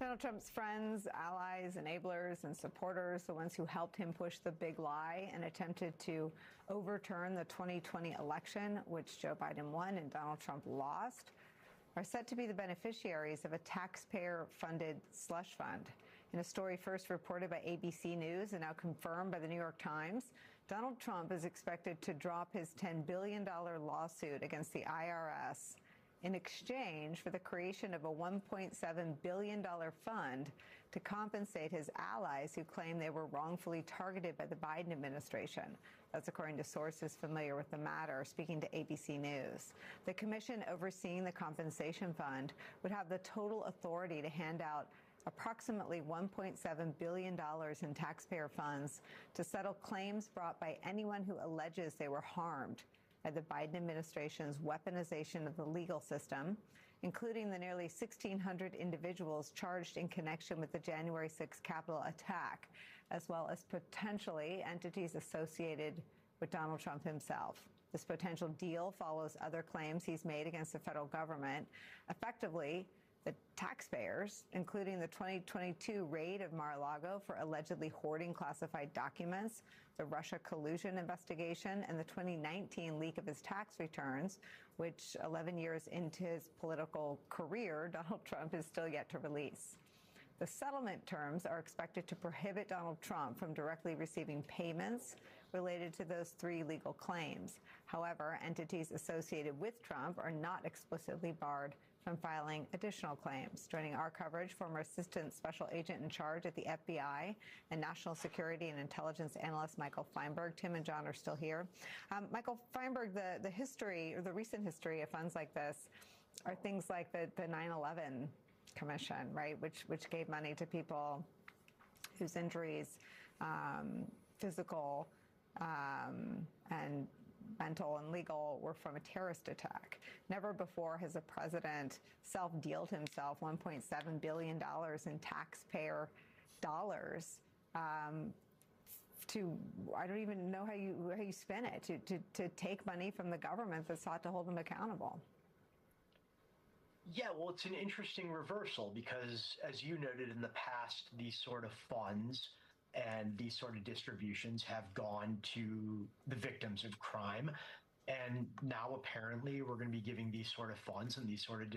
Donald Trump's friends, allies, enablers, and supporters, the ones who helped him push the big lie and attempted to overturn the 2020 election, which Joe Biden won and Donald Trump lost, are set to be the beneficiaries of a taxpayer-funded slush fund. In a story first reported by ABC News and now confirmed by the New York Times, Donald Trump is expected to drop his $10 billion lawsuit against the IRS in exchange for the creation of a $1.7 billion fund to compensate his allies who claim they were wrongfully targeted by the Biden administration. That's according to sources familiar with the matter, speaking to ABC News. The commission overseeing the compensation fund would have the total authority to hand out approximately $1.7 billion in taxpayer funds to settle claims brought by anyone who alleges they were harmed by the Biden administration's weaponization of the legal system, including the nearly 1,600 individuals charged in connection with the January 6th Capitol attack, as well as potentially entities associated with Donald Trump himself. This potential deal follows other claims he's made against the federal government. Effectively, the taxpayers, including the 2022 raid of Mar-a-Lago for allegedly hoarding classified documents, the Russia collusion investigation, and the 2019 leak of his tax returns, which 11 years into his political career, Donald Trump is still yet to release. The settlement terms are expected to prohibit Donald Trump from directly receiving payments related to those three legal claims. However, entities associated with Trump are not explicitly barred from filing additional claims. Joining our coverage, former assistant special agent in charge at the FBI and national security and intelligence analyst Michael Feinberg. Tim and John are still here. Michael Feinberg, the history, or the recent history of funds like this are things like the 9/11 Commission, right, which gave money to people whose injuries, physical and mental and legal, were from a terrorist attack. Never before has a president self-dealed himself $1.7 billion in taxpayer dollars to, I don't even know how you spin it, to take money from the government that sought to hold him accountable. Yeah, well, it's an interesting reversal because, as you noted in the past, these sort of funds and these sort of distributions have gone to the victims of crime. And now apparently we're going to be giving these sort of funds and these sort of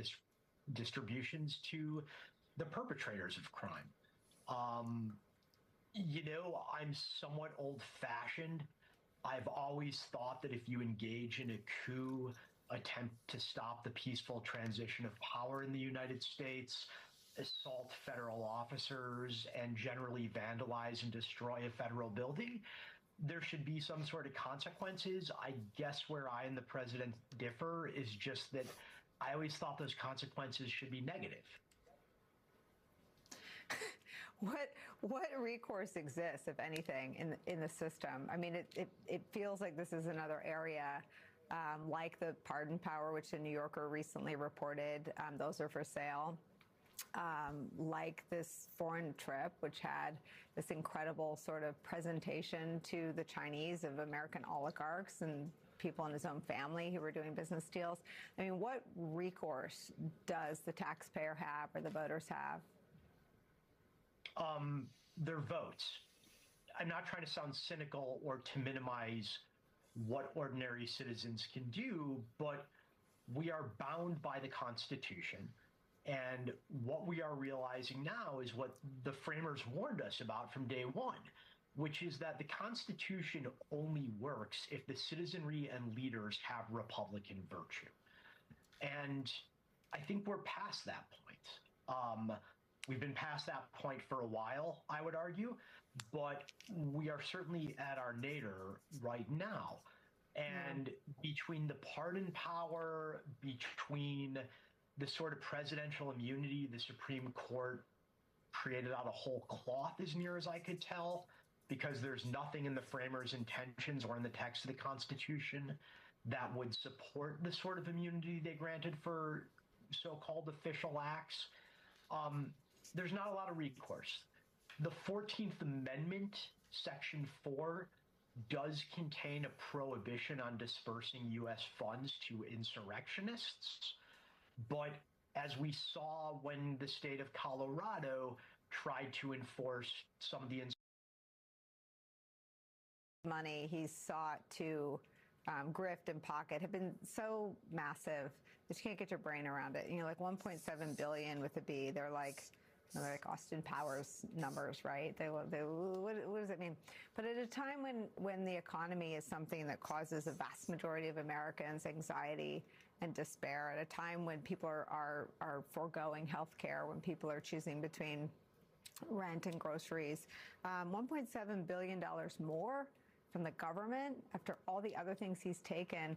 distributions to the perpetrators of crime. You know, I'm somewhat old-fashioned. I've always thought that if you engage in a coup attempt to stop the peaceful transition of power in the United States, assault federal officers, and generally vandalize and destroy a federal building, there should be some sort of consequences. I guess where I and the president differ is just that I always thought those consequences should be negative. What recourse exists, if anything, in the system? I mean, it feels like this is another area like the pardon power, which the New Yorker recently reported. Those are for sale. Like this foreign trip, which had this incredible sort of presentation to the Chinese of American oligarchs and people in his own family who were doing business deals. I mean, what recourse does the taxpayer have or the voters have? Their votes. I'm not trying to sound cynical or to minimize what ordinary citizens can do, but we are bound by the Constitution. And what we are realizing now is what the framers warned us about from day one, which is that the Constitution only works if the citizenry and leaders have Republican virtue. And I think we're past that point. We've been past that point for a while, I would argue, but we are certainly at our nadir right now. And between the pardon power, between the sort of presidential immunity the Supreme Court created out of whole cloth, as near as I could tell, because there's nothing in the framers' intentions or in the text of the Constitution that would support the sort of immunity they granted for so-called official acts. There's not a lot of recourse. The 14th Amendment, Section 4, does contain a prohibition on dispersing U.S. funds to insurrectionists, but as we saw when the state of Colorado tried to enforce some of the money he sought to grift and pocket have been so massive that you can't get your brain around it. You know, like 1.7 billion with a B. They're like Austin Powers numbers, right? What does it mean? But at a time when the economy is something that causes a vast majority of Americans anxiety and despair, at a time when people are foregoing health care, when people are choosing between rent and groceries, $1.7 billion more from the government after all the other things he's taken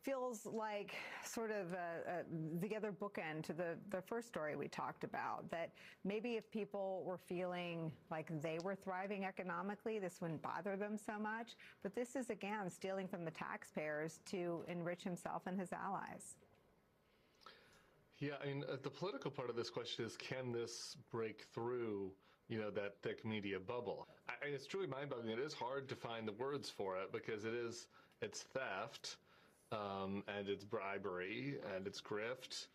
feels like sort of the other bookend to the first story we talked about, that maybe if people were feeling like they were thriving economically, this wouldn't bother them so much. But this is, again, stealing from the taxpayers to enrich himself and his allies. Yeah, I mean, the political part of this question is, can this break through, you know, that thick media bubble? It's truly mind-boggling. It is hard to find the words for it because it's theft. And it's bribery and it's grift,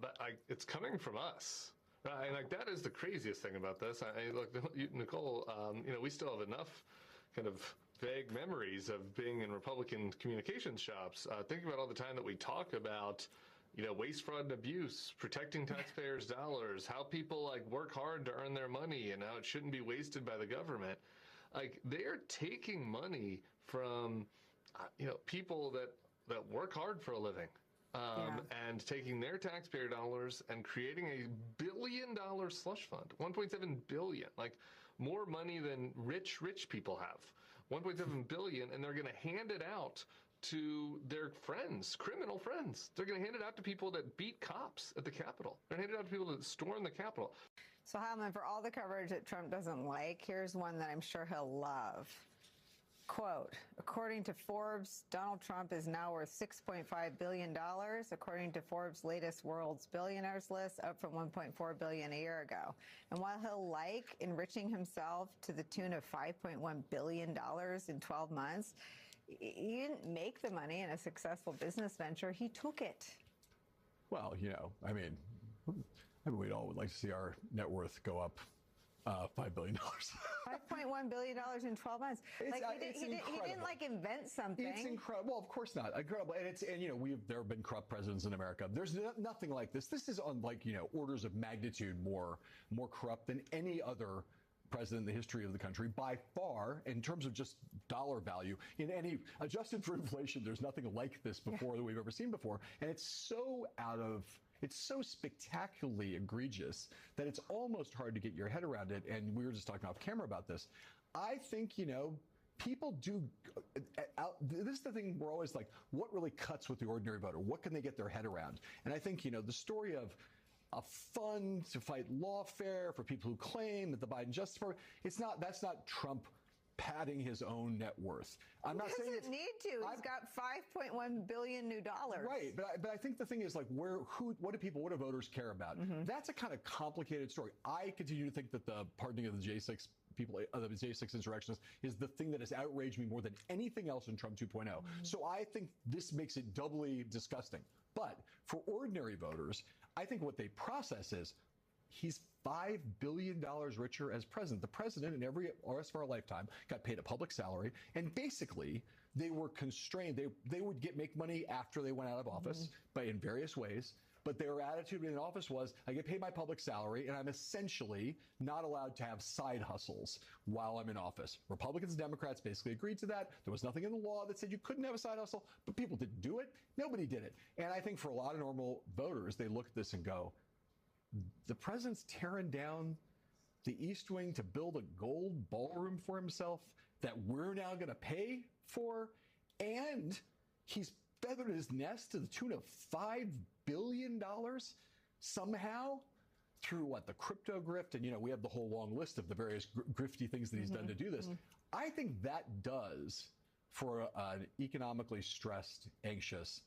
but it's coming from us, right? And like that is the craziest thing about this. Look, Nicolle, you know, we still have enough kind of vague memories of being in Republican communications shops. Think about all the time that we talk about, you know, waste, fraud, and abuse, protecting taxpayers' dollars, how people like work hard to earn their money, and how it shouldn't be wasted by the government. Like they're taking money from you know, people that work hard for a living, and taking their taxpayer dollars and creating a $1 billion slush fund, 1.7 billion, like more money than rich people have, 1.7 billion, and they're going to hand it out to their friends, criminal friends. They're going to hand it out to people that beat cops at the Capitol. They're going to hand it out to people that storm the Capitol. So, Heilman, for all the coverage that Trump doesn't like, here's one that I'm sure he'll love. Quote, according to Forbes, Donald Trump is now worth $6.5 billion, according to Forbes' latest World's Billionaires list, up from $1.4 billion a year ago. And while he'll like enriching himself to the tune of $5.1 billion in 12 months, he didn't make the money in a successful business venture. He took it. Well, you know, I mean, we'd all would like to see our net worth go up. $5 billion. $5.1 billion in 12 months. Like he didn't like invent something. It's incredible. Well, of course not. Incredible. And you know, there have been corrupt presidents in America. There's nothing like this. This is on like, you know, orders of magnitude more corrupt than any other president in the history of the country by far, in terms of just dollar value. In any adjusted for inflation, there's nothing like this before that we've ever seen before. And it's so spectacularly egregious that it's almost hard to get your head around it. And we were just talking off camera about this. I think, you know, people do. This is the thing we're always like, what really cuts with the ordinary voter? What can they get their head around? And I think, you know, the story of a fund to fight lawfare for people who claim that the Biden Justice Department, that's not Trump padding his own net worth. I'm not saying he doesn't need to. He's got $5.1 billion new dollars. Right, but I think the thing is like what do voters care about? Mm-hmm. That's a kind of complicated story. I continue to think that the pardoning of the J6 people, the J6 insurrectionists, is the thing that has outraged me more than anything else in Trump 2.0. Mm-hmm. So I think this makes it doubly disgusting. But for ordinary voters, I think what they process is he's $5 billion richer as president. The president, in every rest of our lifetime, got paid a public salary, and basically they were constrained. They would make money after they went out of office, but in various ways. But their attitude in office was, I get paid my public salary, and I'm essentially not allowed to have side hustles while I'm in office. Republicans and Democrats basically agreed to that. There was nothing in the law that said you couldn't have a side hustle, but people didn't do it. Nobody did it. And I think for a lot of normal voters, they look at this and go, the president's tearing down the East Wing to build a gold ballroom for himself that we're now going to pay for, and he's feathered his nest to the tune of $5 billion somehow through the crypto grift, and we have the whole long list of the various grifty things that he's done to do this. I think that does, for an economically stressed, anxious,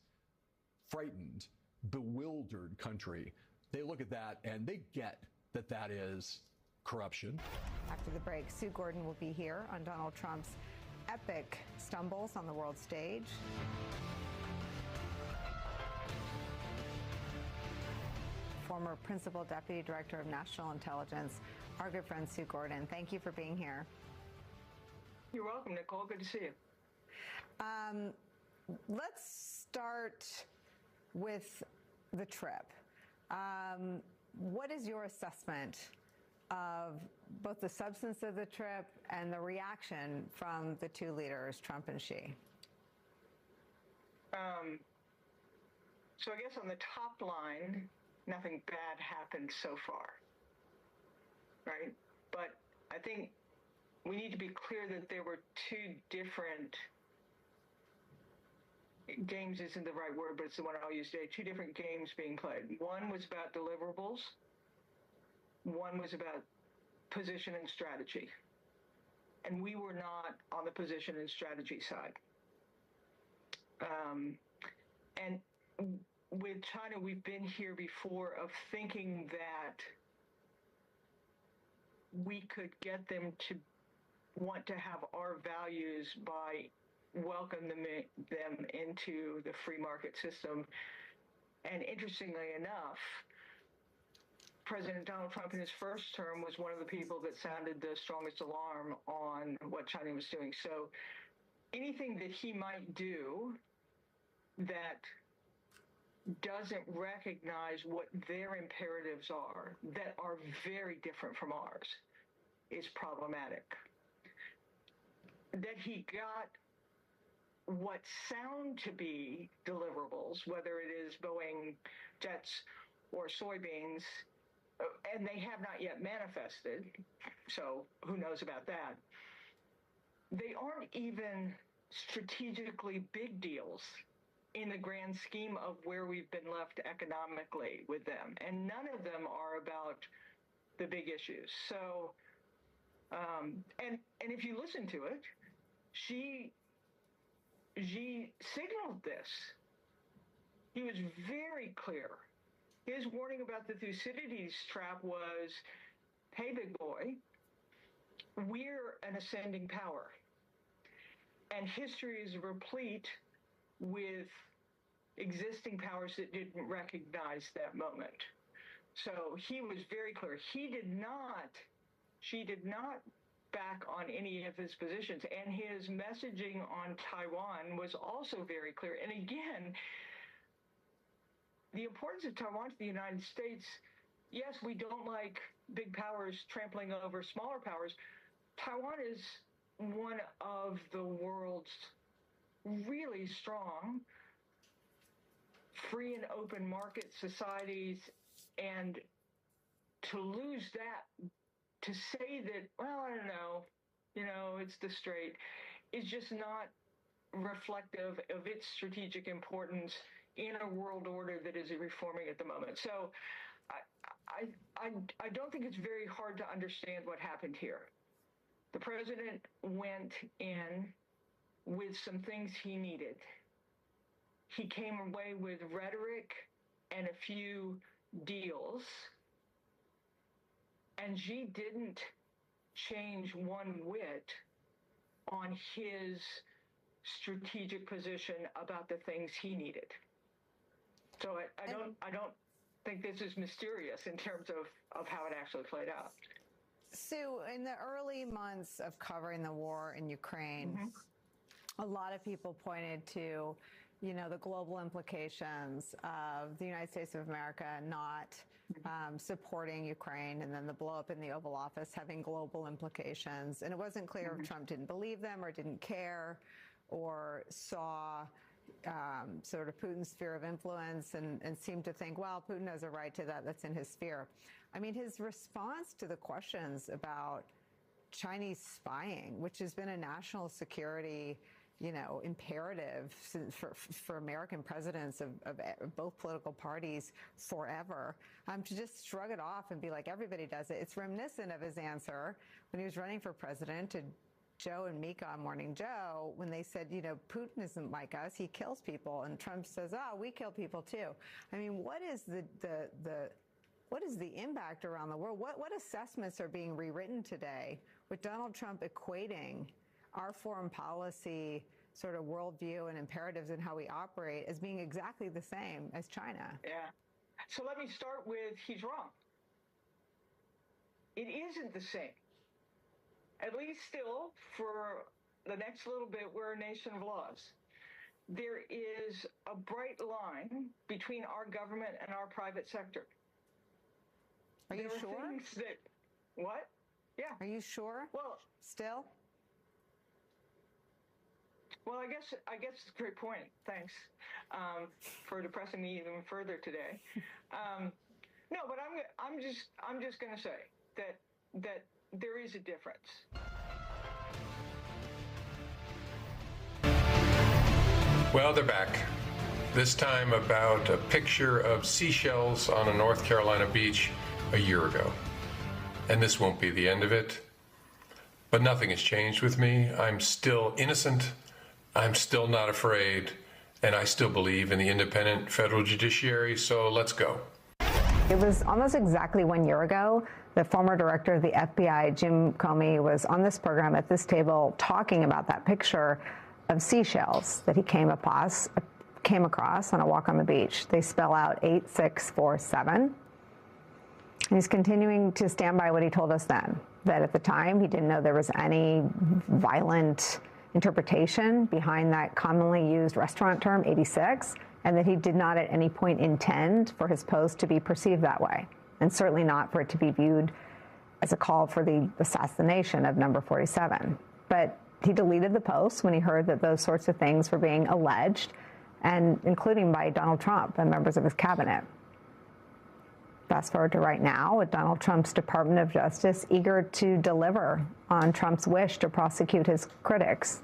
frightened, bewildered country, they look at that and they get that that is corruption. After the break, Sue Gordon will be here on Donald Trump's epic stumbles on the world stage. former Principal Deputy Director of National Intelligence, our good friend Sue Gordon. Thank you for being here. You're welcome, Nicolle. Good to see you. Let's start with the trip. What is your assessment of both the substance of the trip and the reaction from the two leaders, Trump and Xi? So I guess on the top line, nothing bad happened so far, right? But I think we need to be clear that there were two different games isn't the right word, but it's the one I'll use today. Two different games being played. One was about deliverables. One was about position and strategy. And we were not on the position and strategy side. And with China, we've been here before of thinking that we could get them to want to have our values by welcoming them into the free market system. And interestingly enough, President Donald Trump in his first term was one of the people that sounded the strongest alarm on what China was doing. So anything that he might do that doesn't recognize what their imperatives are, that are very different from ours, is problematic. That he got what sound to be deliverables, whether it is Boeing jets or soybeans, and they have not yet manifested, so who knows about that. They aren't even strategically big deals in the grand scheme of where we've been left economically with them. And none of them are about the big issues. So, and if you listen to it, Xi signaled this. He was very clear. His warning about the Thucydides trap was, hey, big boy, we're an ascending power. And history is replete with existing powers that didn't recognize that moment. So he was very clear. She did not back on any of his positions. And his messaging on Taiwan was also very clear. And again, the importance of Taiwan to the United States, yes, we don't like big powers trampling over smaller powers. Taiwan is one of the world's really strong free and open market societies, and to lose that, to say that, well, I don't know, it's the strait, is just not reflective of its strategic importance in a world order that is reforming at the moment. So I don't think it's very hard to understand what happened here. The president went in with some things he needed. He came away with rhetoric and a few deals. And Xi didn't change one whit on his strategic position about the things he needed. So I don't think this is mysterious in terms of how it actually played out. Sue, in the early months of covering the war in Ukraine, a lot of people pointed to, the global implications of the United States of America not supporting Ukraine, and then the blow up in the Oval Office having global implications. And it wasn't clear if Trump didn't believe them or didn't care or saw sort of Putin's sphere of influence and seemed to think, well, Putin has a right to that. That's in his sphere. I mean, his response to the questions about Chinese spying, which has been a national security imperative for American presidents of both political parties forever, to just shrug it off and be like, everybody does it. It's reminiscent of his answer when he was running for president to Joe and Mika on Morning Joe, when they said, Putin isn't like us, he kills people. And Trump says, we kill people too. I mean, what is the impact around the world? What assessments are being rewritten today with Donald Trump equating our foreign policy sort of worldview and imperatives and how we operate as being exactly the same as China? Yeah. So let me start with he's wrong. It isn't the same. At least still, for the next little bit, we're a nation of laws. There is a bright line between our government and our private sector. Are you sure? What? Yeah. Are you sure? Well, still? Well, I guess it's a great point. Thanks for depressing me even further today. No, but I'm just going to say that there is a difference. Well, they're back. This time about a picture of seashells on a North Carolina beach a year ago. And this won't be the end of it. But nothing has changed with me. I'm still innocent. I'm still not afraid. And I still believe in the independent federal judiciary. So let's go. It was almost exactly 1 year ago. The former director of the FBI, Jim Comey, was on this program at this table talking about that picture of seashells that he came across on a walk on the beach. They spell out 8647. And he's continuing to stand by what he told us then, that at the time he didn't know there was any violent interpretation behind that commonly used restaurant term, 86, and that he did not at any point intend for his post to be perceived that way, and certainly not for it to be viewed as a call for the assassination of number 47. But he deleted the post when he heard that those sorts of things were being alleged, and including by Donald Trump and members of his cabinet. Fast forward to right now, with Donald Trump's Department of Justice eager to deliver on Trump's wish to prosecute his critics.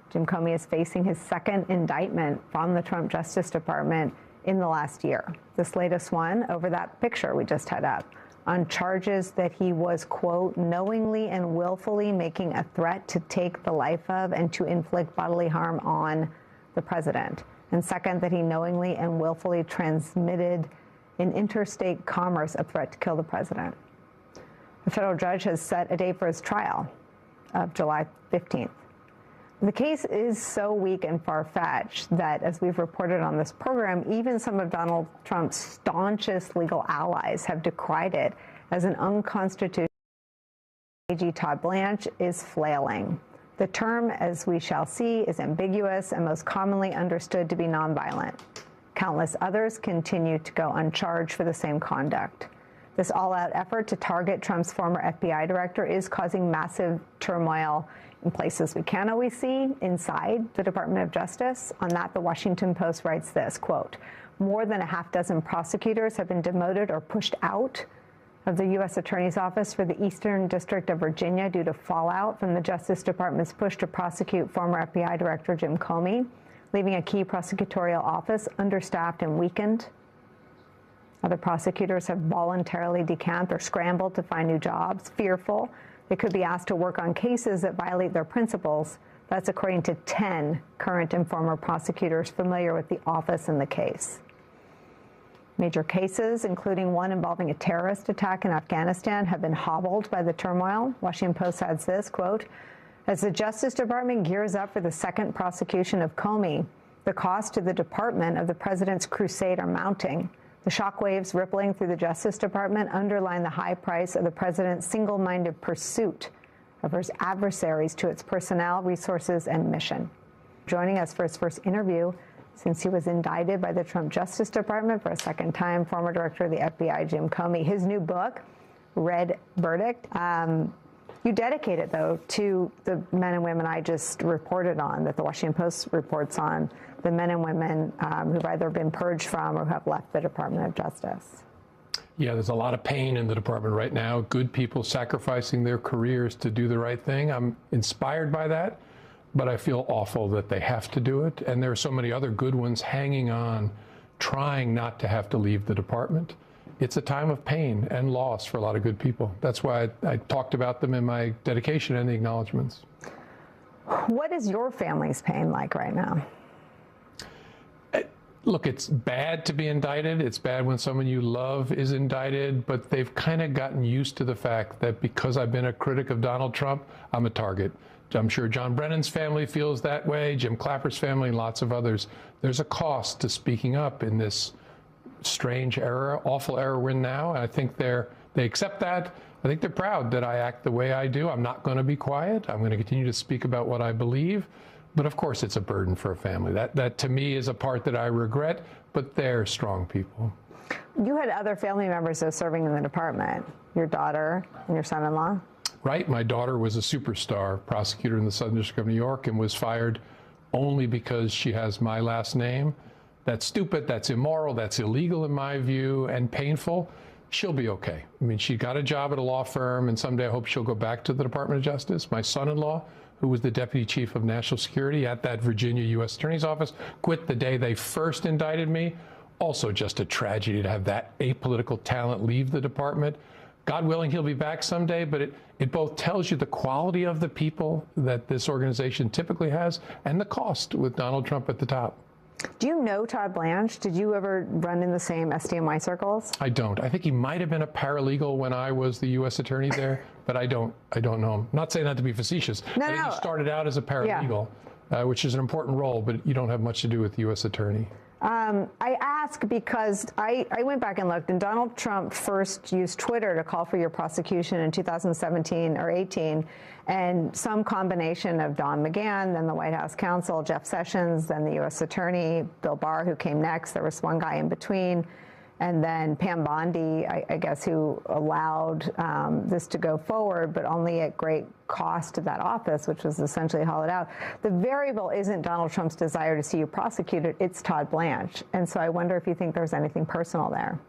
Jim Comey is facing his second indictment from the Trump Justice Department in the last year. This latest one over that picture we just had up, on charges that he was, quote, knowingly and willfully making a threat to take the life of and to inflict bodily harm on the president. And second, that he knowingly and willfully transmitted in interstate commerce a threat to kill the president. The federal judge has set a date for his trial of July 15th. The case is so weak and far-fetched that, as we've reported on this program, even some of Donald Trump's staunchest legal allies have decried it as an unconstitutional. AG Todd Blanche is flailing. The term, as we shall see, is ambiguous and most commonly understood to be nonviolent. Countless others continue to go uncharged for the same conduct. This all-out effort to target Trump's former FBI director is causing massive turmoil in places we can't always see inside the Department of Justice. On that, the Washington Post writes this, quote, more than a half dozen prosecutors have been demoted or pushed out of the U.S. Attorney's Office for the Eastern District of Virginia due to fallout from the Justice Department's push to prosecute former FBI Director Jim Comey, leaving a key prosecutorial office understaffed and weakened. Other prosecutors have voluntarily decamped or scrambled to find new jobs, fearful they could be asked to work on cases that violate their principles. That's according to 10 current and former prosecutors familiar with the office and the case. Major cases, including one involving a terrorist attack in Afghanistan, have been hobbled by the turmoil. Washington Post adds this, quote, as the Justice Department gears up for the second prosecution of Comey, the cost to the department of the president's crusade are mounting. The shockwaves rippling through the Justice Department underline the high price of the president's single-minded pursuit of his adversaries to its personnel, resources, and mission. Joining us for his first interview since he was indicted by the Trump Justice Department for a second time, former director of the FBI, Jim Comey. His new book, Red Verdict, you dedicate it, though, to the men and women I just reported on, that the Washington Post reports on, the men and women who've either been purged from or who have left the Department of Justice. Yeah, there's a lot of pain in the department right now. Good people sacrificing their careers to do the right thing. I'm inspired by that, but I feel awful that they have to do it. And there are so many other good ones hanging on, trying not to have to leave the department. It's a time of pain and loss for a lot of good people. That's why I talked about them in my dedication and the acknowledgments. What is your family's pain like right now? Look, it's bad to be indicted. It's bad when someone you love is indicted, but they've kind of gotten used to the fact that because I've been a critic of Donald Trump, I'm a target. I'm sure John Brennan's family feels that way, Jim Clapper's family, and lots of others. There's a cost to speaking up in this strange era, awful era we're in now. And I think they accept that. I think they're proud that I act the way I do. I'm not going to be quiet. I'm going to continue to speak about what I believe. But of course, it's a burden for a family. That to me is a part that I regret, but they're strong people. You had other family members though serving in the department, your daughter and your son-in-law? Right. My daughter was a superstar prosecutor in the Southern District of New York and was fired only because she has my last name. That's stupid, that's immoral, that's illegal in my view, and painful. She'll be okay. I mean, she got a job at a law firm, and someday I hope she'll go back to the Department of Justice. My son-in-law, who was the Deputy Chief of National Security at that Virginia U.S. Attorney's Office, quit the day they first indicted me. Also just a tragedy to have that apolitical talent leave the department. God willing, he'll be back someday, but it both tells you the quality of the people that this organization typically has and the cost with Donald Trump at the top. Do you know Todd Blanche? Did you ever run in the same SDNY circles? I don't. I think he might have been a paralegal when I was the U.S. attorney there, but I don't know him. Not saying that to be facetious. No, I think he started out as a paralegal, which is an important role, but you don't have much to do with the U.S. attorney. I ask because I went back and looked, and Donald Trump first used Twitter to call for your prosecution in 2017 or 18, and some combination of Don McGahn, then the White House counsel, Jeff Sessions, then the U.S. attorney, Bill Barr, who came next. There was one guy in between. And then Pam Bondi, I guess, who allowed this to go forward, but only at great cost to that office, which was essentially hollowed out. The variable isn't Donald Trump's desire to see you prosecuted, it's Todd Blanche. And so I wonder if you think there's anything personal there.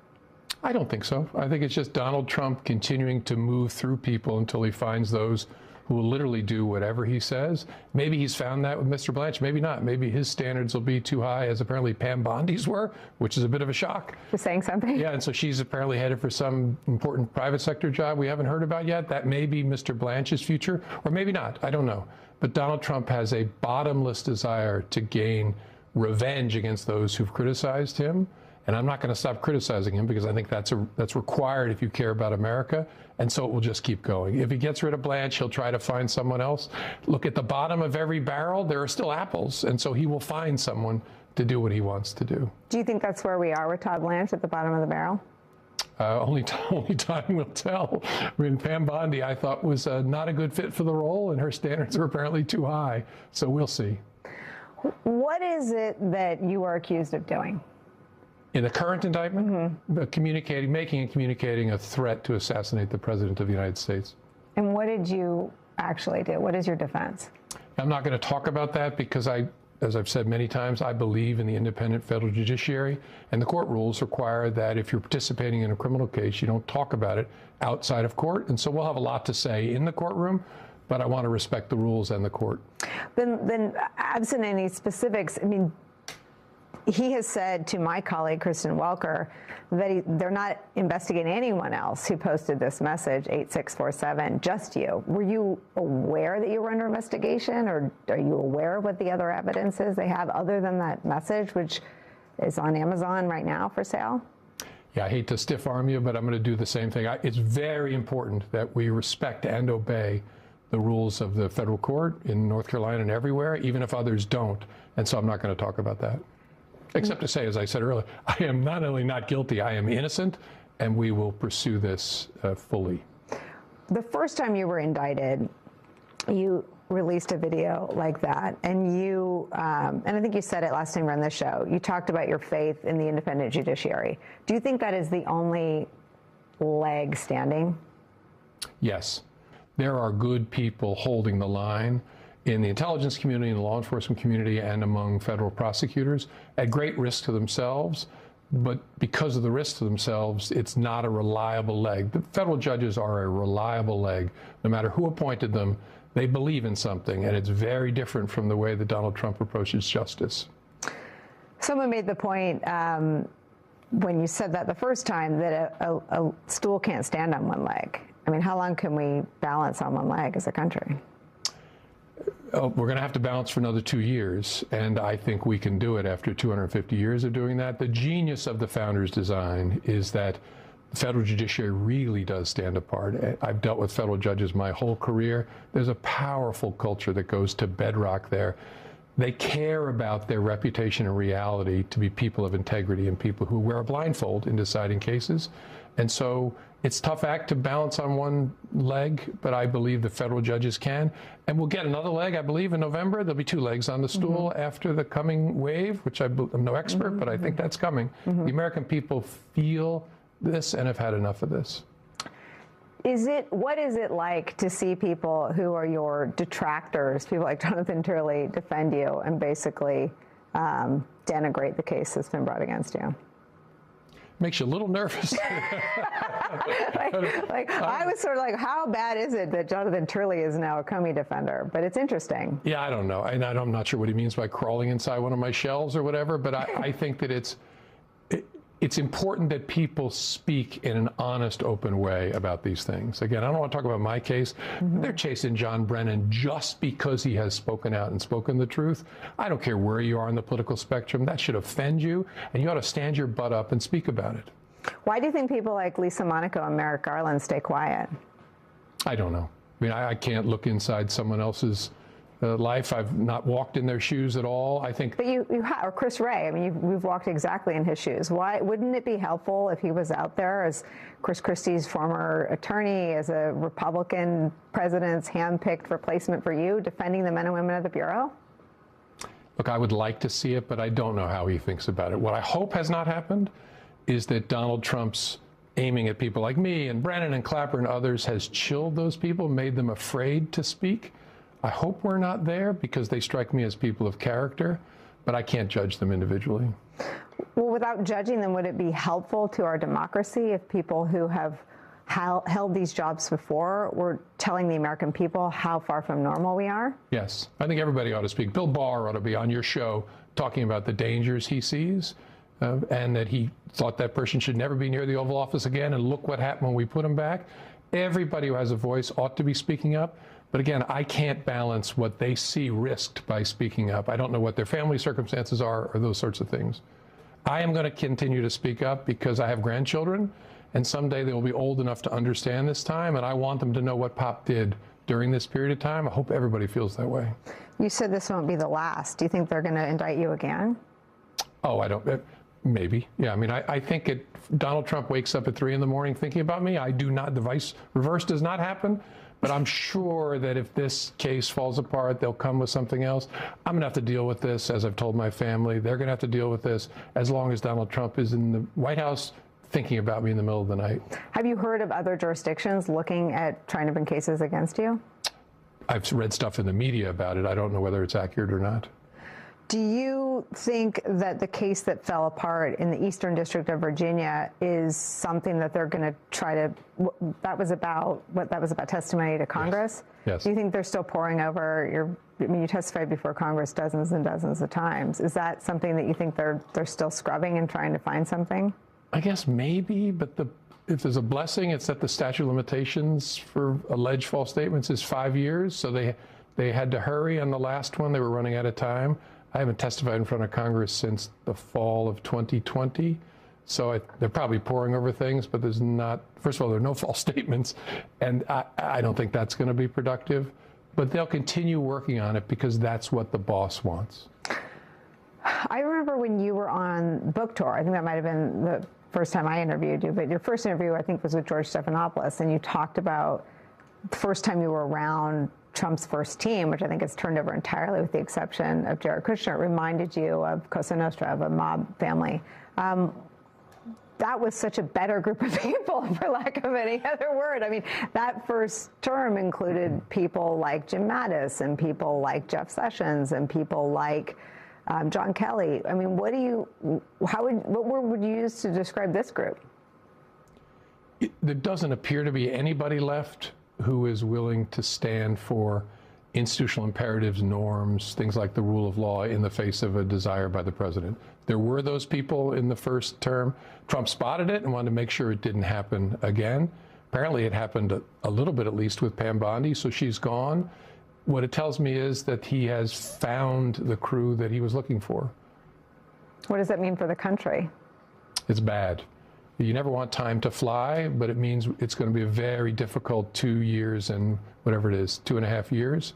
I don't think so. I think it's just Donald Trump continuing to move through people until he finds those who will literally do whatever he says. Maybe he's found that with Mr. Blanche, maybe not. Maybe his standards will be too high, as apparently Pam Bondi's were, which is a bit of a shock. Just saying something? Yeah, and so she's apparently headed for some important private sector job we haven't heard about yet. That may be Mr. Blanche's future, or maybe not. I don't know. But Donald Trump has a bottomless desire to gain revenge against those who've criticized him. And I'm not going to stop criticizing him because I think that's required if you care about America. And so it will just keep going. If he gets rid of Blanche, he'll try to find someone else. Look, at the bottom of every barrel, there are still apples. And so he will find someone to do what he wants to do. Do you think that's where we are with Todd Blanche, at the bottom of the barrel? Only time will tell. I mean, Pam Bondi, I thought, was not a good fit for the role, and her standards are apparently too high. So we'll see. What is it that you are accused of doing? In the current indictment, making and communicating a threat to assassinate the President of the United States. And what did you actually do? What is your defense? I'm not going to talk about that because as I've said many times, I believe in the independent federal judiciary, and the court rules require that if you're participating in a criminal case, you don't talk about it outside of court. And so we'll have a lot to say in the courtroom, but I want to respect the rules and the court. Then absent any specifics, I mean, he has said to my colleague, Kristen Welker, that they're not investigating anyone else who posted this message, 8647, just you. Were you aware that you were under investigation, or are you aware of what the other evidence is they have other than that message, which is on Amazon right now for sale? Yeah, I hate to stiff arm you, but I'm going to do the same thing. It's very important that we respect and obey the rules of the federal court in North Carolina and everywhere, even if others don't. And so I'm not going to talk about that. Except to say, as I said earlier, I am not only not guilty, I am innocent, and we will pursue this fully. The first time you were indicted, you released a video like that, and you, and I think you said it last time on this show, you talked about your faith in the independent judiciary. Do you think that is the only leg standing? Yes. There are good people holding the line in the intelligence community, in the law enforcement community, and among federal prosecutors at great risk to themselves. But because of the risk to themselves, it's not a reliable leg. The federal judges are a reliable leg. No matter who appointed them, they believe in something, and it's very different from the way that Donald Trump approaches justice. Someone made the point when you said that the first time that a stool can't stand on one leg. I mean, how long can we balance on one leg as a country? We're going to have to balance for another 2 years, and I think we can do it after 250 years of doing that. The genius of the founders' design is that the federal judiciary really does stand apart. I've dealt with federal judges my whole career. There's a powerful culture that goes to bedrock there. they care about their reputation and reality to be people of integrity and people who wear a blindfold in deciding cases. And so it's a tough act to balance on one leg, but I believe the federal judges can. And we'll get another leg, I believe, in November. There'll be 2 legs on the stool after the coming wave, which I'm no expert, but I think that's coming. The American people feel this and have had enough of this. What is it like to see people who are your detractors, people like Jonathan Turley, defend you and basically denigrate the case that's been brought against you? Makes you a little nervous. I was sort of like, how bad is it that Jonathan Turley is now a Comey defender? But it's interesting. Yeah, I don't know. And I'm not sure what he means by crawling inside one of my shelves or whatever, but I think that it's important that people speak in an honest, open way about these things. Again, I don't want to talk about my case. They're chasing John Brennan just because he has spoken out and spoken the truth. I don't care where you are on the political spectrum. That should offend you, and you ought to stand your butt up and speak about it. Why do you think people like Lisa Monaco and Merrick Garland stay quiet? I don't know. I mean, I can't look inside someone else's life. I've not walked in their shoes at all. I think. But or Chris Wray. I mean, you've walked exactly in his shoes. Why wouldn't it be helpful if he was out there as Chris Christie's former attorney, as a Republican president's handpicked replacement for you, defending the men and women of the Bureau? Look, I would like to see it, but I don't know how he thinks about it. What I hope has not happened is that Donald Trump's aiming at people like me and Brennan and Clapper and others has chilled those people, made them afraid to speak. I hope we're not there because they strike me as people of character, but I can't judge them individually. Well, without judging them, would it be helpful to our democracy if people who have held these jobs before were telling the American people how far from normal we are? Yes. I think everybody ought to speak. Bill Barr ought to be on your show talking about the dangers he sees and that he thought that person should never be near the Oval Office again, and look what happened when we put him back. Everybody who has a voice ought to be speaking up. But again, I can't balance what they see risked by speaking up. I don't know what their family circumstances are or those sorts of things. I am going to continue to speak up because I have grandchildren, and someday they will be old enough to understand this time, and I want them to know what Pop did during this period of time. I hope everybody feels that way. You said this won't be the last. Do you think they're going to indict you again? Oh, I don't. Maybe. Yeah, I mean, I think Donald Trump wakes up at 3 in the morning thinking about me. I do not. The reverse does not happen. But I'm sure that if this case falls apart, they'll come with something else. I'm going to have to deal with this, as I've told my family. They're going to have to deal with this as long as Donald Trump is in the White House thinking about me in the middle of the night. Have you heard of other jurisdictions looking at trying to bring cases against you? I've read stuff in the media about it. I don't know whether it's accurate or not. Do you think that the case that fell apart in the Eastern District of Virginia is something that they're going to try to, that was about testimony to Congress? Yes. Do you think they're still poring over you testified before Congress dozens and dozens of times. Is that something that you think they're still scrubbing and trying to find something? I guess maybe, but if there's a blessing, it's that the statute of limitations for alleged false statements is 5 years. So they had to hurry on the last one. They were running out of time. I haven't testified in front of Congress since the fall of 2020. So they're probably poring over things, but there's not, first of all, there are no false statements. And I don't think that's going to be productive. But they'll continue working on it because that's what the boss wants. I remember when you were on book tour. I think that might have been the first time I interviewed you. But your first interview, I think, was with George Stephanopoulos. And you talked about the first time you were around Trump's first team, which I think has turned over entirely with the exception of Jared Kushner. It reminded you of Cosa Nostra, of a mob family. That was such a better group of people, for lack of any other word. I mean, that first term included people like Jim Mattis and people like Jeff Sessions and people like John Kelly. I mean, what word would you use to describe this group? There doesn't appear to be anybody left who is willing to stand for institutional imperatives, norms, things like the rule of law in the face of a desire by the president. There were those people in the first term. Trump spotted it and wanted to make sure it didn't happen again. Apparently it happened a little bit, at least, with Pam Bondi, so she's gone. What it tells me is that he has found the crew that he was looking for. What does that mean for the country? It's bad. You never want time to fly, but it means it's going to be a very difficult 2 years and whatever it is, 2.5 years.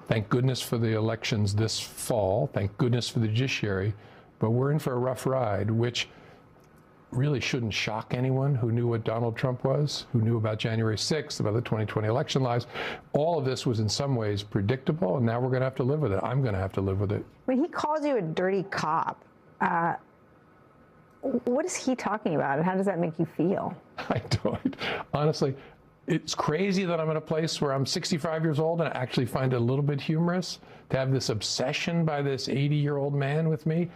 Thank goodness for the elections this fall. Thank goodness for the judiciary. But we're in for a rough ride, which really shouldn't shock anyone who knew what Donald Trump was, who knew about January 6th, about the 2020 election lies. All of this was in some ways predictable, and now we're going to have to live with it. I'm going to have to live with it. When he calls you a dirty cop, what is he talking about, and how does that make you feel? I don't. Honestly, it's crazy that I'm in a place where I'm 65 years old and I actually find it a little bit humorous to have this obsession by this 80-year-old man with me.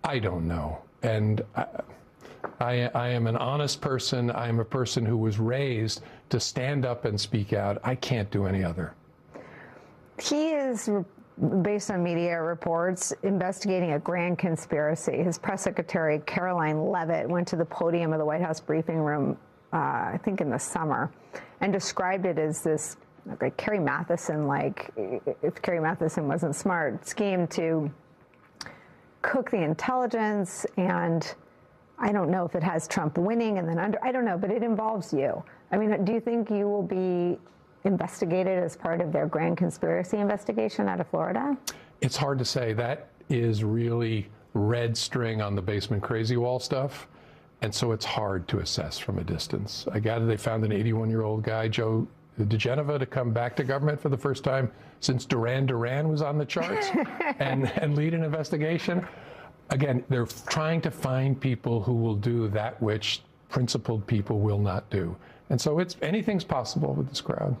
I don't know. And I am an honest person. I am a person who was raised to stand up and speak out. I can't do any other. He is, based on media reports, investigating a grand conspiracy. His press secretary, Caroline Leavitt, went to the podium of the White House briefing room, I think in the summer, and described it as this, like Carrie Mathison, like if Carrie Mathison wasn't smart, scheme to cook the intelligence, and I don't know if it has Trump winning and then I don't know, but it involves you. I mean, do you think you will be investigated as part of their grand conspiracy investigation out of Florida? It's hard to say. That is really red string on the basement crazy wall stuff. And so it's hard to assess from a distance. I gather they found an 81-year-old guy, Joe DeGenova, to come back to government for the first time since Duran Duran was on the charts and lead an investigation. Again, they're trying to find people who will do that which principled people will not do. And so anything's possible with this crowd.